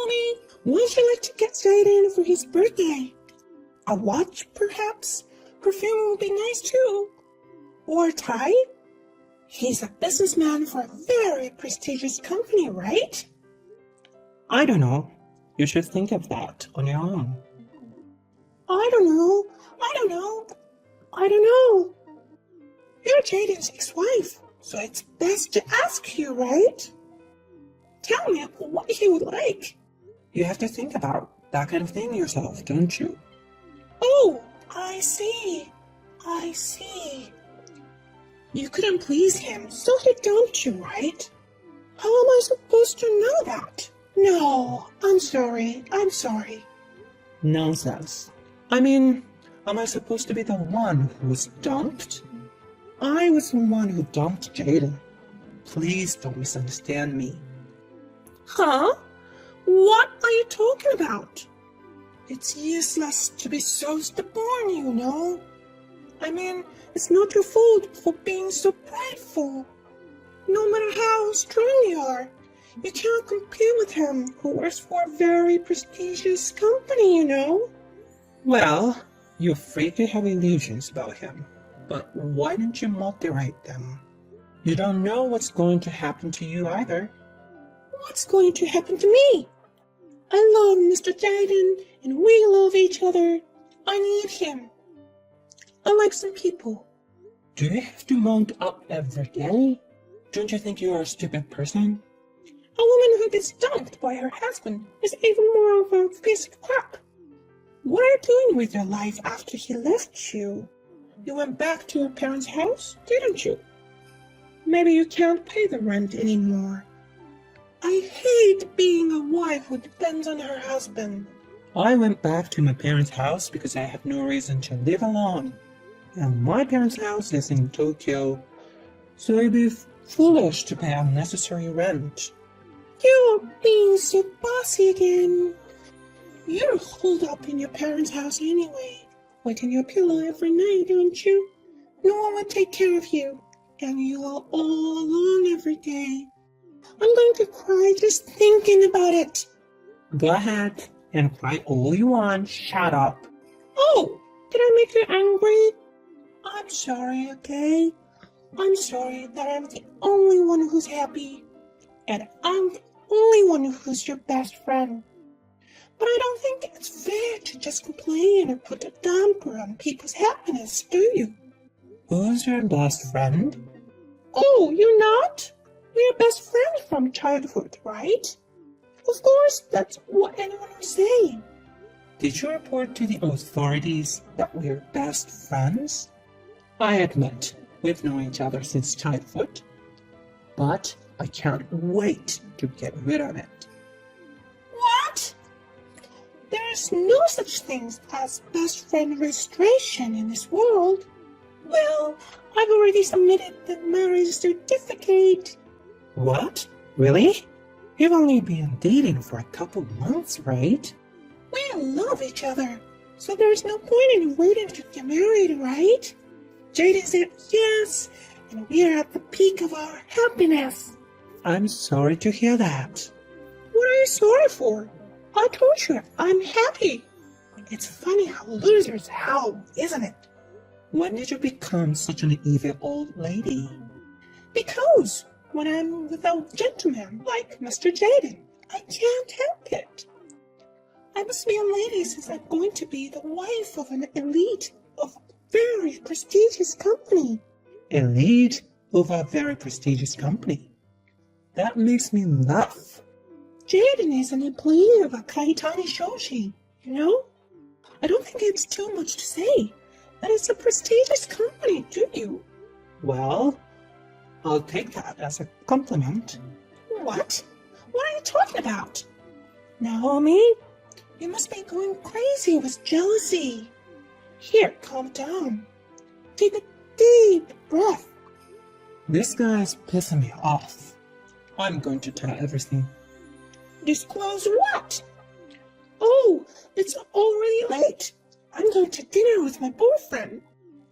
Naomi, what would you like to get Jaden for his birthday? A watch, perhaps? Perfume would be nice too. Or a tie? He's a businessman for a very prestigious company, right? I don't know. You should think of that on your own. I don't know. You're Jaden's ex-wife, so it's best to ask you, right? Tell me what he would like. You have to think about that kind of thing yourself, don't you? Oh, I see. You couldn't please him, so he dumped you, right? How am I supposed to know that? No, I'm sorry. Nonsense. I mean, am I supposed to be the one who was dumped? I was the one who dumped Jaden. Please don't misunderstand me. Huh? What are you talking about? It's useless to be so stubborn, you know. I mean, it's not your fault for being so prideful. No matter how strong you are, you can't compete with him who works for a very prestigious company, you know. Well, you're free to have illusions about him, but why don't you moderate them? You don't know what's going to happen to you either. What's going to happen to me? I love Mr. Jaden, and we love each other. I need him. Unlike some people. Do you have to mount up every day? Don't you think you're a stupid person? A woman who gets dumped by her husband is even more of a piece of crap. What are you doing with your life after he left you? You went back to your parents' house, didn't you? Maybe you can't pay the rent anymore. I hate being a wife who depends on her husband. I went back to my parents' house because I have no reason to live alone. And my parents' house is in Tokyo, so it'd be foolish to pay unnecessary rent. You're being so bossy again. You're holed up in your parents' house anyway, wetting your pillow every night, don't you? No one would take care of you, and you are all alone every day. I'm going to cry just thinking about it. Go ahead and cry all you want. Shut up. Oh, did I make you angry? I'm sorry, okay? I'm sorry that I'm the only one who's happy. And I'm the only one who's your best friend. But I don't think it's fair to just complain or put a damper on people's happiness, do you? Who's your best friend? Oh, you're not? We're best friends from childhood, right? Of course, that's what anyone would say. Did you report to the authorities that we're best friends? I admit, we've known each other since childhood, but I can't wait to get rid of it. What? There's no such thing as best friend registration in this world. Well, I've already submitted the marriage certificate. What? Really? You've only been dating for a couple months, right? We love each other, so there's no point in waiting to get married, right? Jaden said yes, and we're at the peak of our happiness. I'm sorry to hear that. What are you sorry for? I told you, I'm happy. It's funny how losers howl, isn't it? When did you become such an evil old lady? Because when I'm with a gentleman like Mr. Jaden, I can't help it. I must be a lady since I'm going to be the wife of an elite of a very prestigious company. Elite of a very prestigious company? That makes me laugh. Jaden is an employee of a Kaitani Shoshi, you know? I don't think it's too much to say that it's a prestigious company, do you? Well, I'll take that as a compliment. What? What are you talking about? Naomi, you must be going crazy with jealousy. Here, calm down. Take a deep breath. This guy's pissing me off. I'm going to tell everything. Disclose what? Oh, it's already late. I'm going to dinner with my boyfriend.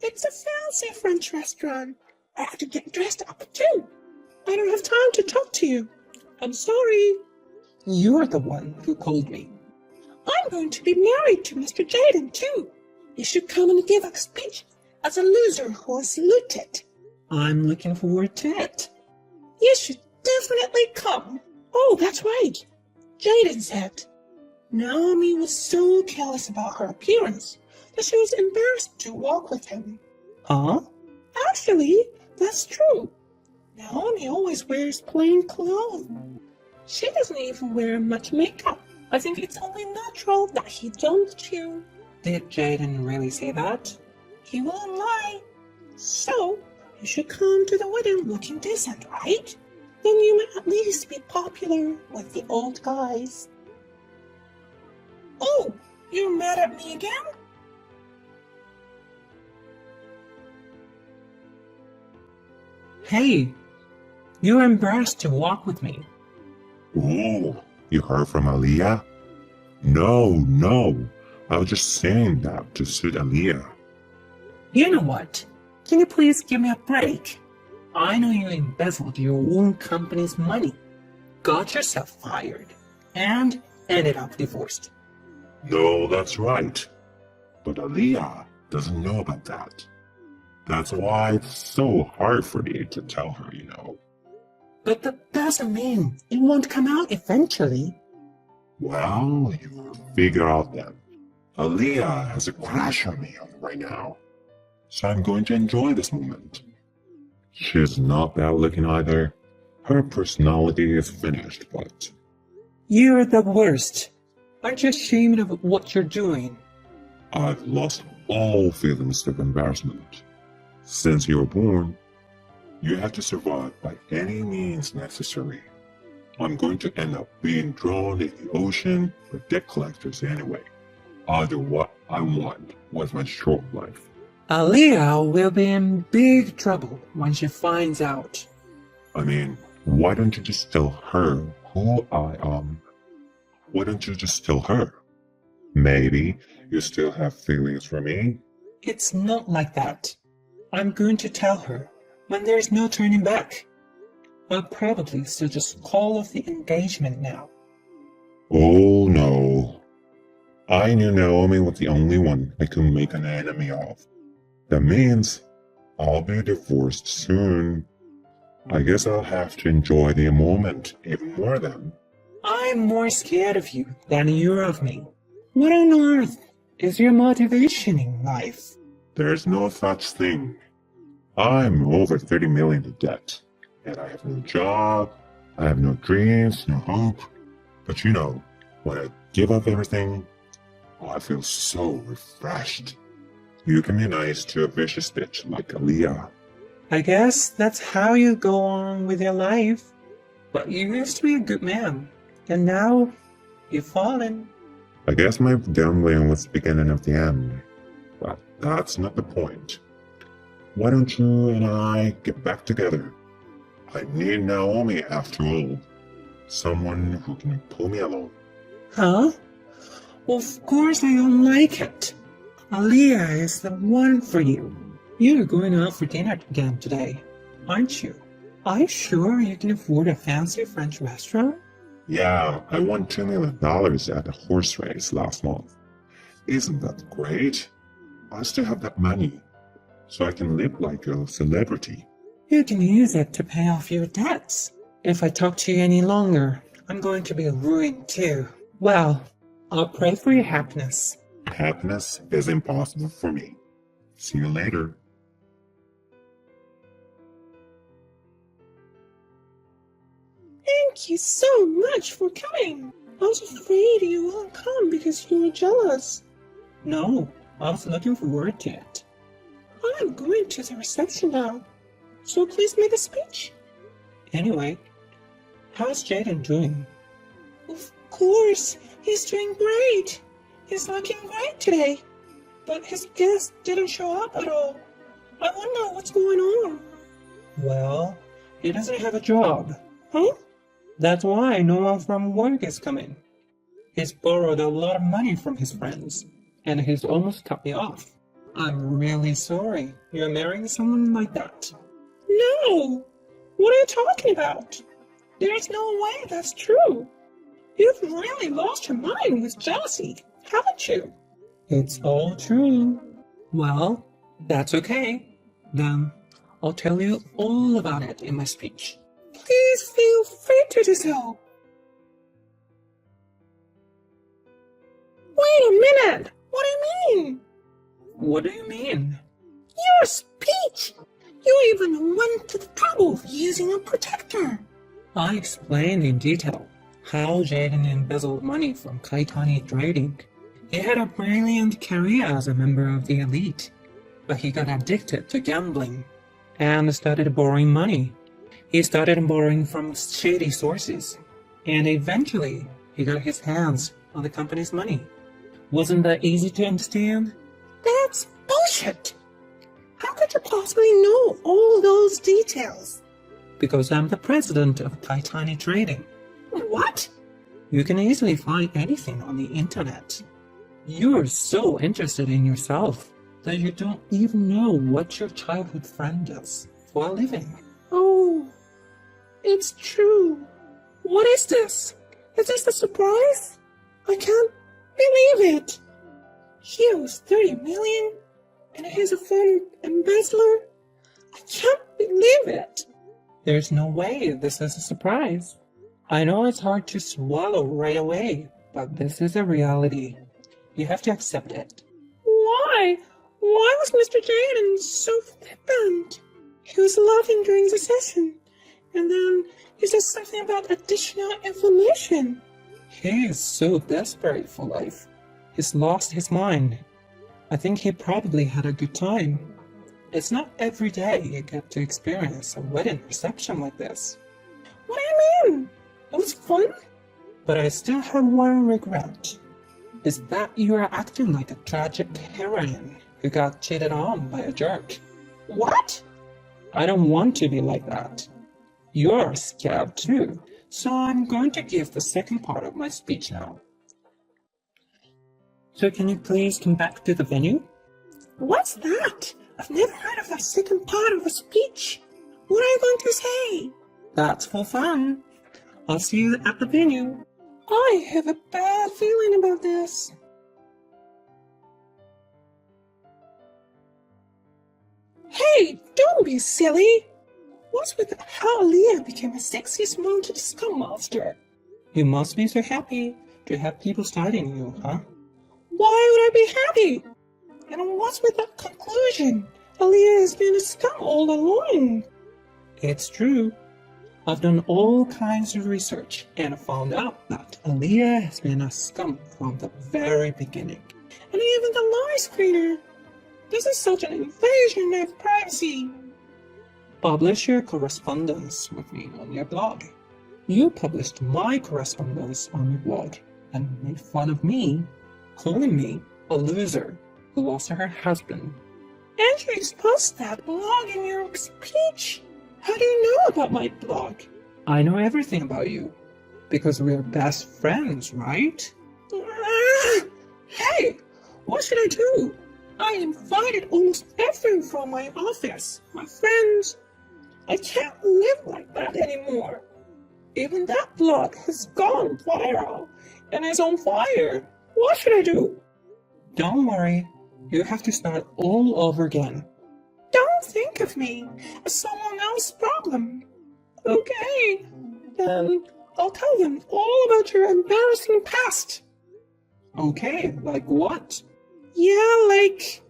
It's a fancy French restaurant. I have to get dressed up too. I don't have time to talk to you. I'm sorry. You're the one who called me. I'm going to be married to Mr. Jaden, too. You should come and give a speech as a loser who was looted. I'm looking forward to it. You should definitely come. Oh, that's right. Jaden said Naomi was so careless about her appearance that she was embarrassed to walk with him. Huh? Actually, that's true. Naomi always wears plain clothes. She doesn't even wear much makeup. I think it's only natural that he dumped you. Did Jaden really say that? He won't lie. So, you should come to the wedding looking decent, right? Then you might at least be popular with the old guys. Oh, you're mad at me again? Hey, you're embarrassed to walk with me. Oh, you heard from Aaliyah? No. I was just saying that to suit Aaliyah. You know what? Can you please give me a break? I know you embezzled your own company's money, got yourself fired, and ended up divorced. No, that's right. But Aaliyah doesn't know about that. That's why it's so hard for me to tell her, you know. But that doesn't mean it won't come out eventually. Well, you will figure out then. Aaliyah has a crush on me right now. So I'm going to enjoy this moment. She's not bad looking either. Her personality is finished, but... You're the worst. Aren't you ashamed of what you're doing? I've lost all feelings of embarrassment. Since you were born, you have to survive by any means necessary. I'm going to end up being drawn in the ocean for debt collectors anyway. I'll do what I want with my short life. Aaliyah will be in big trouble when she finds out. I mean, why don't you just tell her who I am? Why don't you just tell her? Maybe you still have feelings for me? It's not like that. I'm going to tell her when there's no turning back. I'll probably still just call off the engagement now. Oh no. I knew Naomi was the only one I could make an enemy of. That means I'll be divorced soon. I guess I'll have to enjoy the moment even more then. I'm more scared of you than you're of me. What on earth is your motivation in life? There's no such thing. I'm over 30 million in debt, and I have no job, I have no dreams, no hope. But you know, when I give up everything, I feel so refreshed. You can be nice to a vicious bitch like Aaliyah. I guess that's how you go on with your life. But you used to be a good man, and now you've fallen. I guess my gambling was the beginning of the end. But that's not the point. Why don't you and I get back together? I need Naomi after all. Someone who can pull me along. Huh? Of course I don't like it. Aaliyah is the one for you. You're going out for dinner again today, aren't you? Are you sure you can afford a fancy French restaurant? Yeah, I won $2 million at a horse race last month. Isn't that great? I still have that money, so I can live like a celebrity. You can use it to pay off your debts. If I talk to you any longer, I'm going to be ruined too. Well, I'll pray for your happiness. Happiness is impossible for me. See you later. Thank you so much for coming. I was afraid you won't come because you were jealous. No, I was looking forward to it. I'm going to the reception now, so please make a speech. Anyway, how's Jaden doing? Of course, he's doing great. He's looking great today, but his guest didn't show up at all. I wonder what's going on. Well, he doesn't have a job. Huh? That's why no one from work is coming. He's borrowed a lot of money from his friends, and he's almost cut me off. I'm really sorry you're marrying someone like that. No! What are you talking about? There's no way that's true. You've really lost your mind with jealousy, haven't you? It's all true. Well, that's okay. Then I'll tell you all about it in my speech. Please feel free to do so. Wait a minute! What do you mean? What do you mean? Your speech! You even went to the trouble of using a protector. I explained in detail how Jaden embezzled money from Kaitani Trading. He had a brilliant career as a member of the elite, but he got addicted to gambling and started borrowing money. He started borrowing from shady sources, and eventually he got his hands on the company's money. Wasn't that easy to understand? That's bullshit! How could you possibly know all those details? Because I'm the president of Kaitani Trading. What? You can easily find anything on the internet. You're so interested in yourself that you don't even know what your childhood friend does for a living. Oh, it's true. What is this? Is this a surprise? I can't believe it. He owes 30 million and he's a former embezzler. I can't believe it. There's no way this is a surprise. I know it's hard to swallow right away, but this is a reality. You have to accept it. Why? Why was Mr. Jaden so flippant? He was laughing during the session, and then he said something about additional information. He is so desperate for life. He's lost his mind. I think he probably had a good time. It's not every day you get to experience a wedding reception like this. What do you mean? It was fun? But I still have one regret. Is that you are acting like a tragic heroine who got cheated on by a jerk. What? I don't want to be like that. You're scared too, so I'm going to give the second part of my speech now. So can you please come back to the venue? What's that? I've never heard of a second part of a speech. What are you going to say? That's for fun. I'll see you at the venue. I have a bad feeling about this. Hey, don't be silly. What's with how Leah became a sexiest mounted scum monster? You must be so happy to have people studying you, huh? Why would I be happy? And what's with that conclusion? Aaliyah has been a scum all along. It's true. I've done all kinds of research and found out that Aaliyah has been a scum from the very beginning. And even the lie screener. This is such an invasion of privacy. Publish your correspondence with me on your blog. You published my correspondence on your blog and made fun of me, calling me a loser who lost her husband. And you exposed that blog in your speech. How do you know about my blog? I know everything about you, because we're best friends, right? Hey, what should I do? I invited almost everyone from my office, my friends. I can't live like that anymore. Even that blog has gone viral and is on fire. What should I do? Don't worry, you have to start all over again. Don't think of me as someone else's problem. Okay, then I'll tell them all about your embarrassing past. Okay, like what? Yeah, like...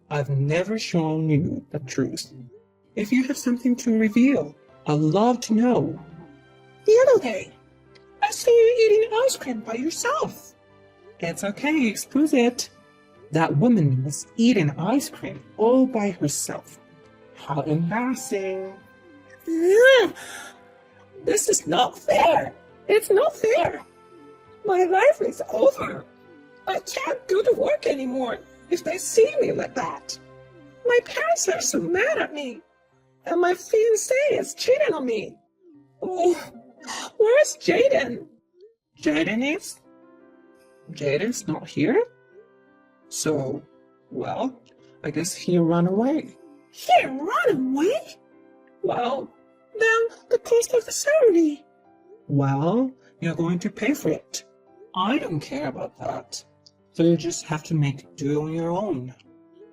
I've never shown you the truth. If you have something to reveal, I'd love to know. The other day, I saw you eating ice cream by yourself. It's okay, excuse it. That woman was eating ice cream all by herself. How embarrassing. This is not fair. It's not fair. My life is over. I can't go to work anymore if they see me like that. My parents are so mad at me. And my fiancé is cheating on me. Oh, where's Jaden? Jaden's not here? So, well, I guess he ran away. He ran away? Well, then the cost of the ceremony. Well, you're going to pay for it. I don't care about that. So you just have to make do on your own.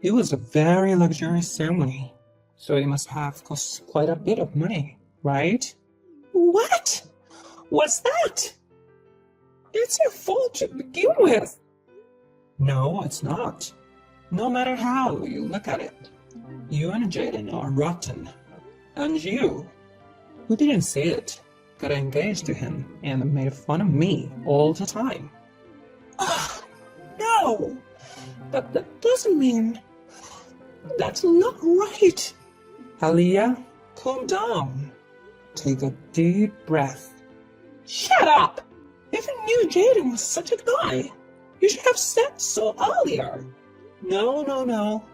It was a very luxurious ceremony, so it must have cost quite a bit of money, right? What? What's that? It's your fault to begin with. No, it's not. No matter how you look at it, you and Jaden are rotten. And you, who didn't see it, got engaged to him and made fun of me all the time. No, but that doesn't mean... That's not right. Aliyah, calm down. Take a deep breath. Shut up! If you knew Jaden was such a guy, you should have said so earlier. No.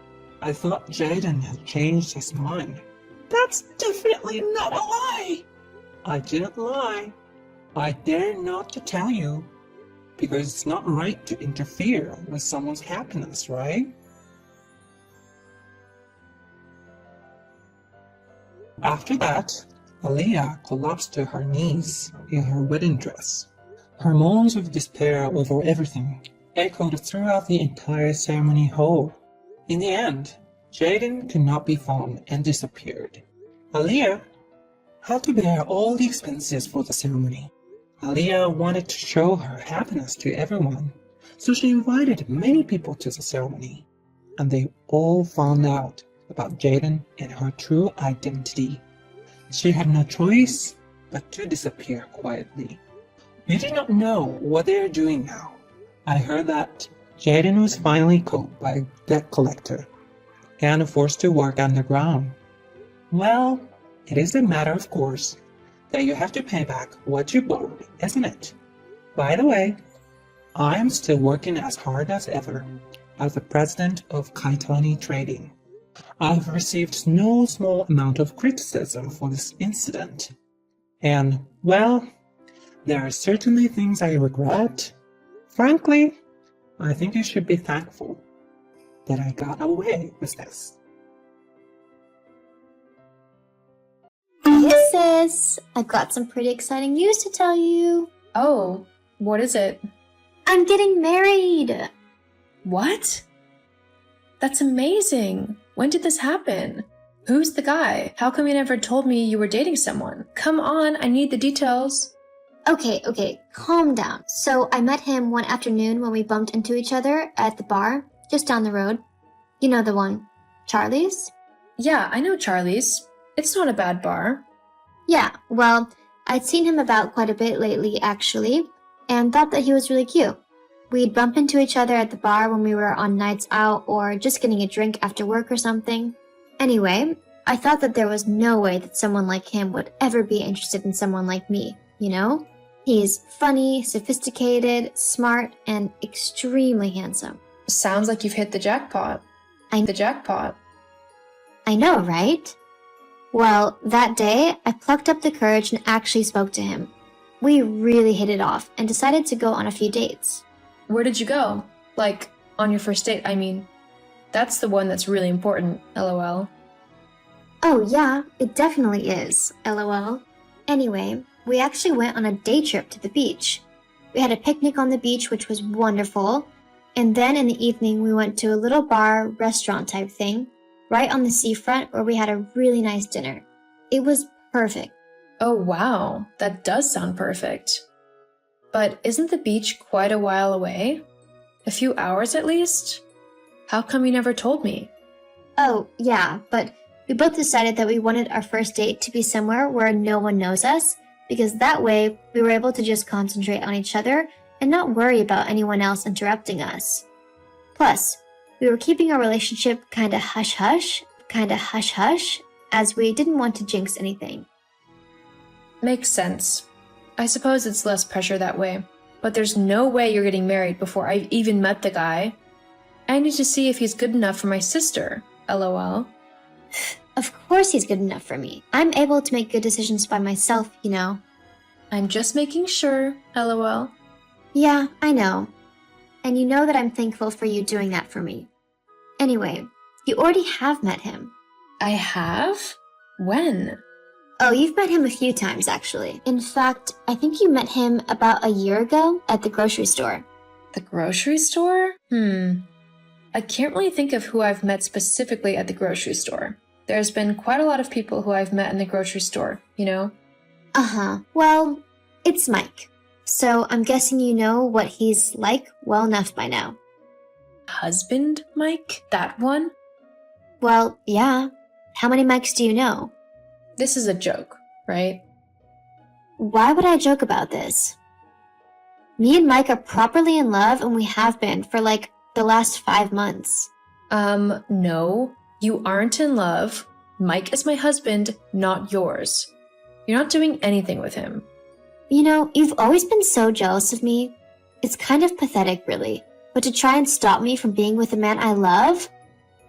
I thought Jaden had changed his mind. That's definitely not a lie. I didn't lie. I dare not to tell you, because it's not right to interfere with someone's happiness, right? After that, Aliyah collapsed to her knees in her wedding dress. Her moans of despair over everything echoed throughout the entire ceremony hall. In the end, Jaden could not be found and disappeared. Aliyah had to bear all the expenses for the ceremony. Aliyah wanted to show her happiness to everyone, so she invited many people to the ceremony, and they all found out about Jaden and her true identity. She had no choice but to disappear quietly. We did not know what they are doing now. I heard that Jaden was finally caught by a debt collector and forced to work underground. Well, it is a matter of course that you have to pay back what you borrowed, isn't it? By the way, I am still working as hard as ever as the president of Kaitani Trading. I have received no small amount of criticism for this incident. And, well, there are certainly things I regret. Frankly, I think you should be thankful that I got away with this. Yes, sis. I've got some pretty exciting news to tell you. Oh, what is it? I'm getting married. What? That's amazing. When did this happen? Who's the guy? How come you never told me you were dating someone? Come on, I need the details. Okay, calm down. So I met him one afternoon when we bumped into each other at the bar, just down the road. You know the one, Charlie's? Yeah, I know Charlie's. It's not a bad bar. Yeah, well, I'd seen him about quite a bit lately, actually, and thought that he was really cute. We'd bump into each other at the bar when we were on nights out or just getting a drink after work or something. Anyway, I thought that there was no way that someone like him would ever be interested in someone like me, you know? He's funny, sophisticated, smart, and extremely handsome. Sounds like you've hit the jackpot. I know, right? Well, that day, I plucked up the courage and actually spoke to him. We really hit it off and decided to go on a few dates. Where did you go? Like, on your first date, I mean. That's the one that's really important, lol. Oh yeah, it definitely is, lol. Anyway, we actually went on a day trip to the beach. We had a picnic on the beach, which was wonderful. And then in the evening, we went to a little bar, restaurant type thing, right on the seafront where we had a really nice dinner. It was perfect. Oh wow, that does sound perfect. But isn't the beach quite a while away? A few hours at least? How come you never told me? Oh, yeah, but we both decided that we wanted our first date to be somewhere where no one knows us, because that way we were able to just concentrate on each other and not worry about anyone else interrupting us. Plus, we were keeping our relationship kinda hush-hush, as we didn't want to jinx anything. Makes sense. I suppose it's less pressure that way, but there's no way you're getting married before I've even met the guy. I need to see if he's good enough for my sister, lol. Of course he's good enough for me. I'm able to make good decisions by myself, you know. I'm just making sure, lol. Yeah, I know. And you know that I'm thankful for you doing that for me. Anyway, you already have met him. I have? When? Oh, you've met him a few times, actually. In fact, I think you met him about a year ago at the grocery store. The grocery store? I can't really think of who I've met specifically at the grocery store. There's been quite a lot of people who I've met in the grocery store, you know? Uh-huh. Well, it's Mike. So I'm guessing you know what he's like well enough by now. Husband Mike? That one? Well, yeah. How many Mikes do you know? This is a joke, right? Why would I joke about this? Me and Mike are properly in love, and we have been for like the last 5 months. No. You aren't in love. Mike is my husband, not yours. You're not doing anything with him. You know, you've always been so jealous of me. It's kind of pathetic, really. But to try and stop me from being with the man I love?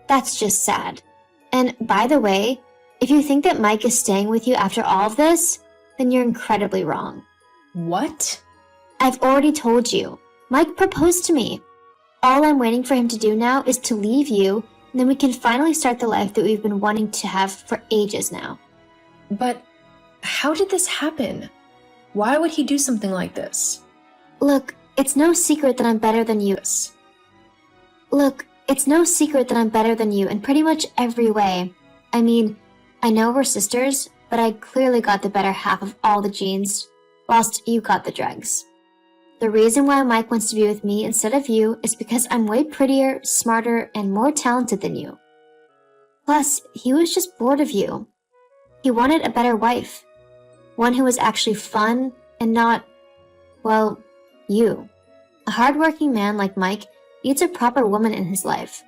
That's just sad. And by the way, if you think that Mike is staying with you after all of this, then you're incredibly wrong. What? I've already told you. Mike proposed to me. All I'm waiting for him to do now is to leave you, and then we can finally start the life that we've been wanting to have for ages now. But how did this happen? Why would he do something like this? Look, it's no secret that I'm better than you. Look, it's no secret that I'm better than you in pretty much every way. I mean, I know we're sisters, but I clearly got the better half of all the genes, whilst you got the drugs. The reason why Mike wants to be with me instead of you is because I'm way prettier, smarter, and more talented than you. Plus, he was just bored of you. He wanted a better wife. One who was actually fun and not, well, you. A hardworking man like Mike needs a proper woman in his life.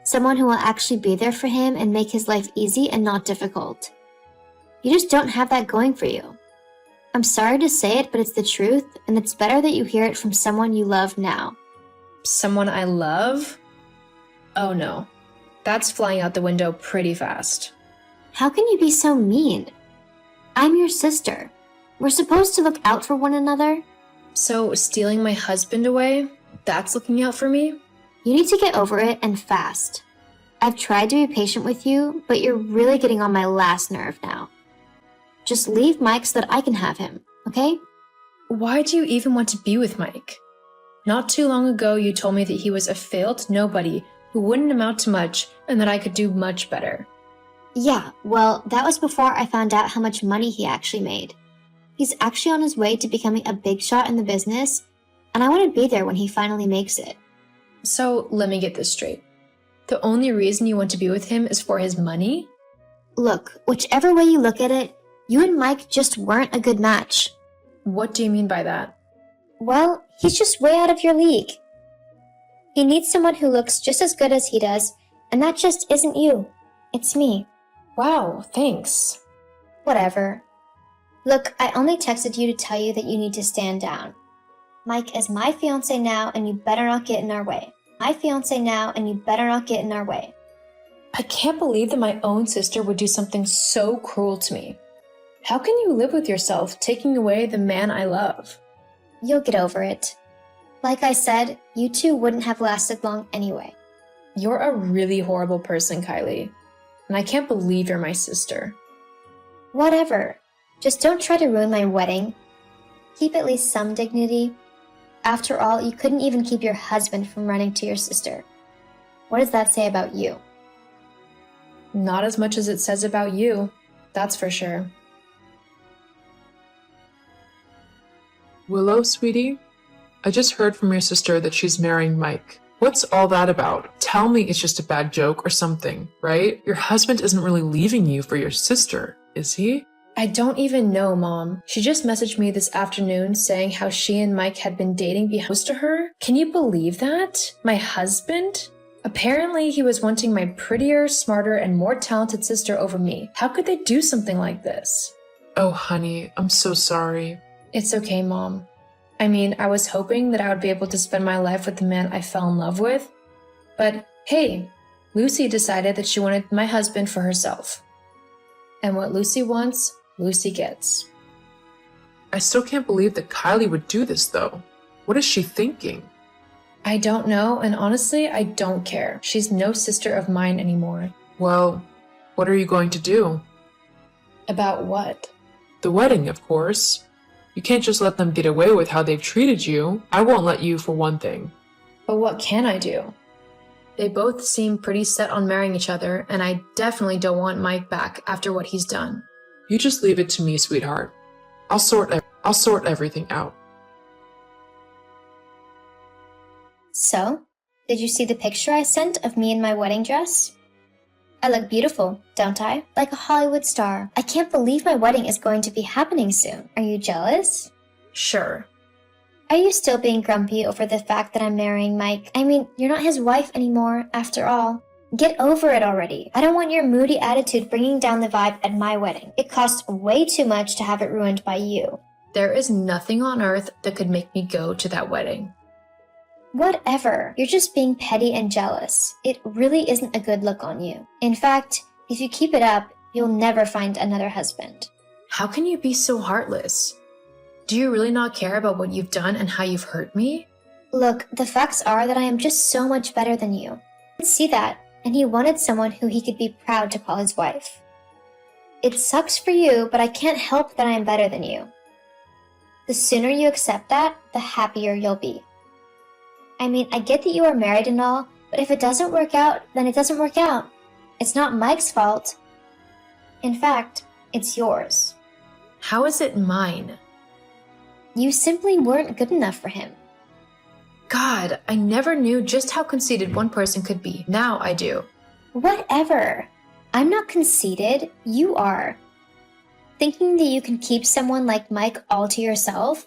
Someone who will actually be there for him and make his life easy and not difficult. You just don't have that going for you. I'm sorry to say it, but it's the truth, and it's better that you hear it from someone you love now. Someone I love? Oh no. That's flying out the window pretty fast. How can you be so mean? I'm your sister. We're supposed to look out for one another. So, stealing my husband away? That's looking out for me? You need to get over it, and fast. I've tried to be patient with you, but you're really getting on my last nerve now. Just leave Mike so that I can have him, okay? Why do you even want to be with Mike? Not too long ago, you told me that he was a failed nobody who wouldn't amount to much and that I could do much better. Yeah, well, that was before I found out how much money he actually made. He's actually on his way to becoming a big shot in the business, and I want to be there when he finally makes it. So, let me get this straight. The only reason you want to be with him is for his money? Look, whichever way you look at it, you and Mike just weren't a good match. What do you mean by that? Well, he's just way out of your league. He needs someone who looks just as good as he does, and that just isn't you. It's me. Wow, thanks. Whatever. Look, I only texted you to tell you that you need to stand down. Mike is my fiancé now, and you better not get in our way. My fiancé now, and you better not get in our way. I can't believe that my own sister would do something so cruel to me. How can you live with yourself taking away the man I love? You'll get over it. Like I said, you two wouldn't have lasted long anyway. You're a really horrible person, Kylie. And I can't believe you're my sister. Whatever. Just don't try to ruin my wedding. Keep at least some dignity. After all, you couldn't even keep your husband from running to your sister. What does that say about you? Not as much as it says about you, that's for sure. Willow, sweetie, I just heard from your sister that she's marrying Mike. What's all that about? Tell me it's just a bad joke or something, right? Your husband isn't really leaving you for your sister, is he? I don't even know, Mom. She just messaged me this afternoon saying how she and Mike had been dating close to her. Can you believe that? My husband? Apparently, he was wanting my prettier, smarter, and more talented sister over me. How could they do something like this? Oh, honey, I'm so sorry. It's okay, Mom. I mean, I was hoping that I would be able to spend my life with the man I fell in love with. But hey, Lucy decided that she wanted my husband for herself. And what Lucy wants, Lucy gets. I still can't believe that Kylie would do this, though. What is she thinking? I don't know, and honestly, I don't care. She's no sister of mine anymore. Well, what are you going to do? About what? The wedding, of course. You can't just let them get away with how they've treated you. I won't let you, for one thing. But what can I do? They both seem pretty set on marrying each other, and I definitely don't want Mike back after what he's done. You just leave it to me, sweetheart. I'll sort everything out. So, did you see the picture I sent of me in my wedding dress? I look beautiful, don't I? Like a Hollywood star. I can't believe my wedding is going to be happening soon. Are you jealous? Sure. Are you still being grumpy over the fact that I'm marrying Mike? I mean, you're not his wife anymore, after all. Get over it already. I don't want your moody attitude bringing down the vibe at my wedding. It costs way too much to have it ruined by you. There is nothing on earth that could make me go to that wedding. Whatever. You're just being petty and jealous. It really isn't a good look on you. In fact, if you keep it up, you'll never find another husband. How can you be so heartless? Do you really not care about what you've done and how you've hurt me? Look, the facts are that I am just so much better than you. I can see that, and he wanted someone who he could be proud to call his wife. It sucks for you, but I can't help that I am better than you. The sooner you accept that, the happier you'll be. I mean, I get that you are married and all, but if it doesn't work out, then it doesn't work out. It's not Mike's fault. In fact, it's yours. How is it mine? You simply weren't good enough for him. God, I never knew just how conceited one person could be. Now I do. Whatever. I'm not conceited, you are. Thinking that you can keep someone like Mike all to yourself?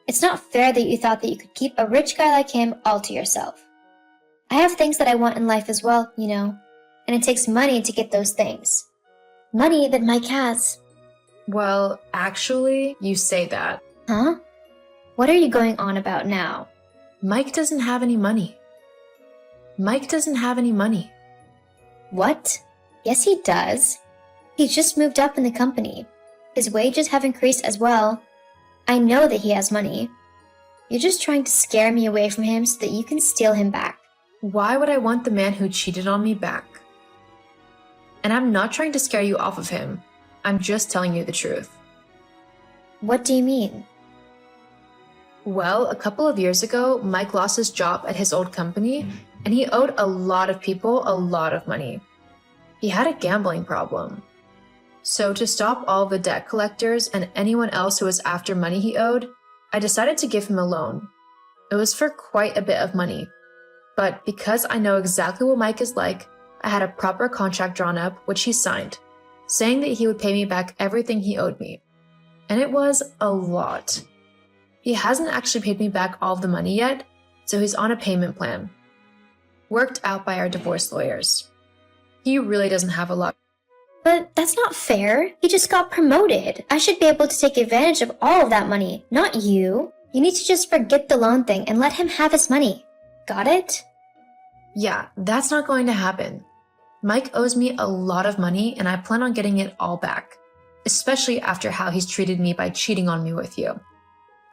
It's not fair that you thought that you could keep a rich guy like him all to yourself. I have things that I want in life as well, you know, and it takes money to get those things. Money that Mike has. Well, actually, you say that. Huh? What are you going on about now? Mike doesn't have any money. Mike doesn't have any money. What? Yes, he does. He just moved up in the company. His wages have increased as well. I know that he has money. You're just trying to scare me away from him so that you can steal him back. Why would I want the man who cheated on me back? And I'm not trying to scare you off of him. I'm just telling you the truth. What do you mean? Well, a couple of years ago, Mike lost his job at his old company, and he owed a lot of people a lot of money. He had a gambling problem. So to stop all the debt collectors and anyone else who was after money he owed, I decided to give him a loan. It was for quite a bit of money. But because I know exactly what Mike is like, I had a proper contract drawn up, which he signed, saying that he would pay me back everything he owed me. And it was a lot. He hasn't actually paid me back all of the money yet, so he's on a payment plan. Worked out by our divorce lawyers. He really doesn't have a lot. But that's not fair. He just got promoted. I should be able to take advantage of all of that money, not you. You need to just forget the loan thing and let him have his money. Got it? Yeah, that's not going to happen. Mike owes me a lot of money and I plan on getting it all back, especially after how he's treated me by cheating on me with you.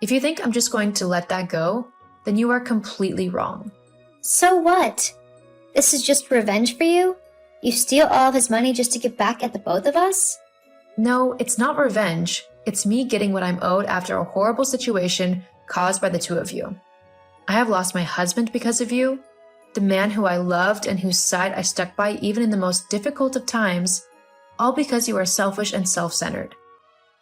If you think I'm just going to let that go, then you are completely wrong. So what? This is just revenge for you? You steal all of his money just to get back at the both of us? No, it's not revenge. It's me getting what I'm owed after a horrible situation caused by the two of you. I have lost my husband because of you, the man who I loved and whose side I stuck by even in the most difficult of times, all because you are selfish and self-centered.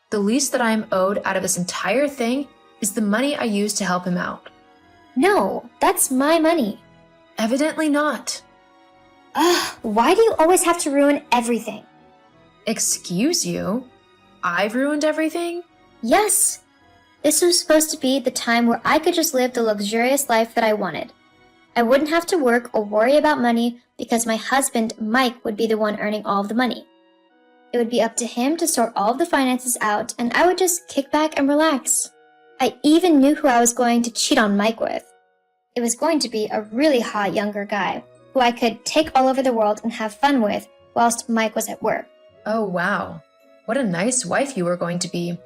The least that I am owed out of this entire thing is the money I used to help him out. No, that's my money. Evidently not. Ugh, why do you always have to ruin everything? Excuse you? I've ruined everything? Yes. This was supposed to be the time where I could just live the luxurious life that I wanted. I wouldn't have to work or worry about money because my husband, Mike, would be the one earning all of the money. It would be up to him to sort all of the finances out and I would just kick back and relax. I even knew who I was going to cheat on Mike with. It was going to be a really hot younger guy who I could take all over the world and have fun with whilst Mike was at work. Oh wow, what a nice wife you were going to be.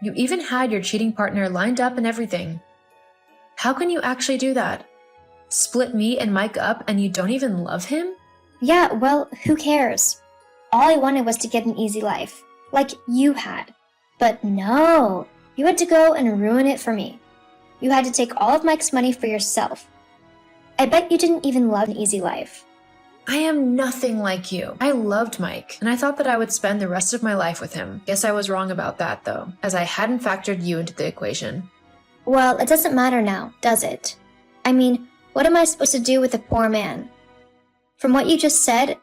You even had your cheating partner lined up and everything. How can you actually do that? Split me and Mike up and you don't even love him? Yeah, well, who cares? All I wanted was to get an easy life. like you had. But no, you had to go and ruin it for me. You had to take all of Mike's money for yourself. I bet you didn't even love an easy life. I am nothing like you. I loved Mike, and I thought that I would spend the rest of my life with him. Guess I was wrong about that, though, as I hadn't factored you into the equation. Well, it doesn't matter now, does it? I mean, what am I supposed to do with a poor man? From what you just said,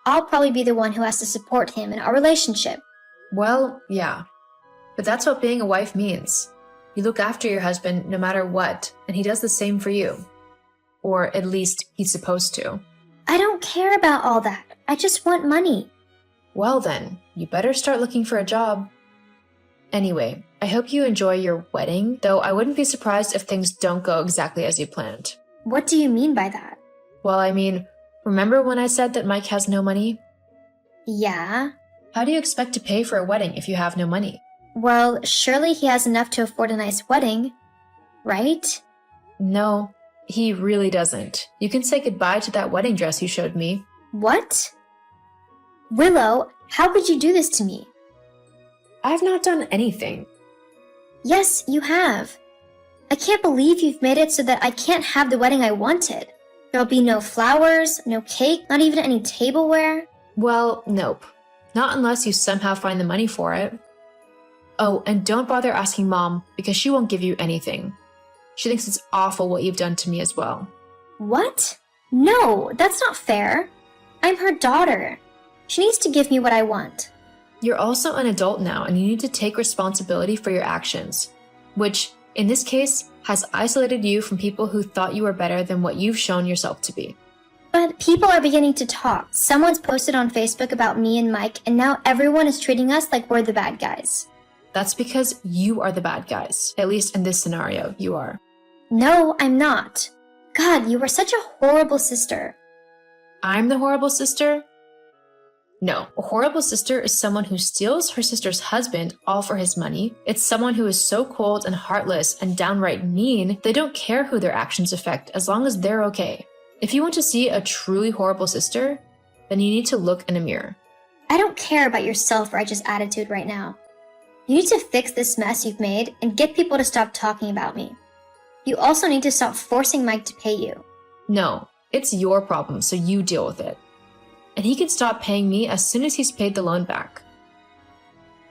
I'll probably be the one who has to support him in our relationship. Well, yeah. But that's what being a wife means. You look after your husband no matter what, and he does the same for you. Or at least he's supposed to. I don't care about all that. I just want money. Well then, you better start looking for a job. Anyway, I hope you enjoy your wedding, though I wouldn't be surprised if things don't go exactly as you planned. What do you mean by that? Well, I mean, remember when I said that Mike has no money? Yeah. How do you expect to pay for a wedding if you have no money? Well, surely he has enough to afford a nice wedding, right? No, he really doesn't. You can say goodbye to that wedding dress you showed me. What? Willow, how could you do this to me? I've not done anything. Yes, you have. I can't believe you've made it so that I can't have the wedding I wanted. There'll be no flowers, no cake, not even any tableware. Well, nope. Not unless you somehow find the money for it. Oh, and don't bother asking Mom, because she won't give you anything. She thinks it's awful what you've done to me as well. What? No, that's not fair. I'm her daughter. She needs to give me what I want. You're also an adult now, and you need to take responsibility for your actions, which, in this case, has isolated you from people who thought you were better than what you've shown yourself to be. But people are beginning to talk. Someone's posted on Facebook about me and Mike, and now everyone is treating us like we're the bad guys. That's because you are the bad guys. At least in this scenario, you are. No, I'm not. God, you were such a horrible sister. I'm the horrible sister? No, a horrible sister is someone who steals her sister's husband all for his money. It's someone who is so cold and heartless and downright mean, they don't care who their actions affect as long as they're okay. If you want to see a truly horrible sister, then you need to look in a mirror. I don't care about your self-righteous attitude right now. You need to fix this mess you've made and get people to stop talking about me. You also need to stop forcing Mike to pay you. No, it's your problem, so you deal with it. And he can stop paying me as soon as he's paid the loan back.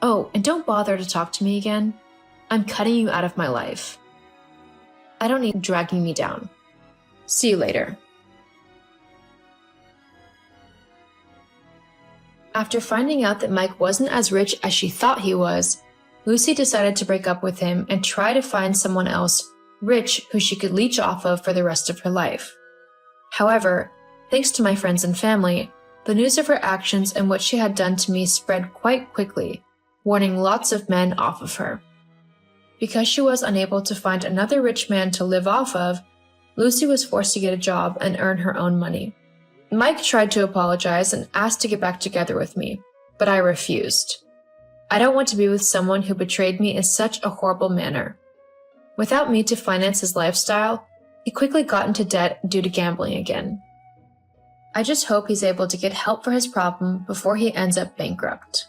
Oh, and don't bother to talk to me again. I'm cutting you out of my life. I don't need dragging me down. See you later. After finding out that Mike wasn't as rich as she thought he was, Lucy decided to break up with him and try to find someone else rich who she could leech off of for the rest of her life. However, thanks to my friends and family, the news of her actions and what she had done to me spread quite quickly, warning lots of men off of her. Because she was unable to find another rich man to live off of, Lucy was forced to get a job and earn her own money. Mike tried to apologize and asked to get back together with me, but I refused. I don't want to be with someone who betrayed me in such a horrible manner. Without me to finance his lifestyle, he quickly got into debt due to gambling again. I just hope he's able to get help for his problem before he ends up bankrupt.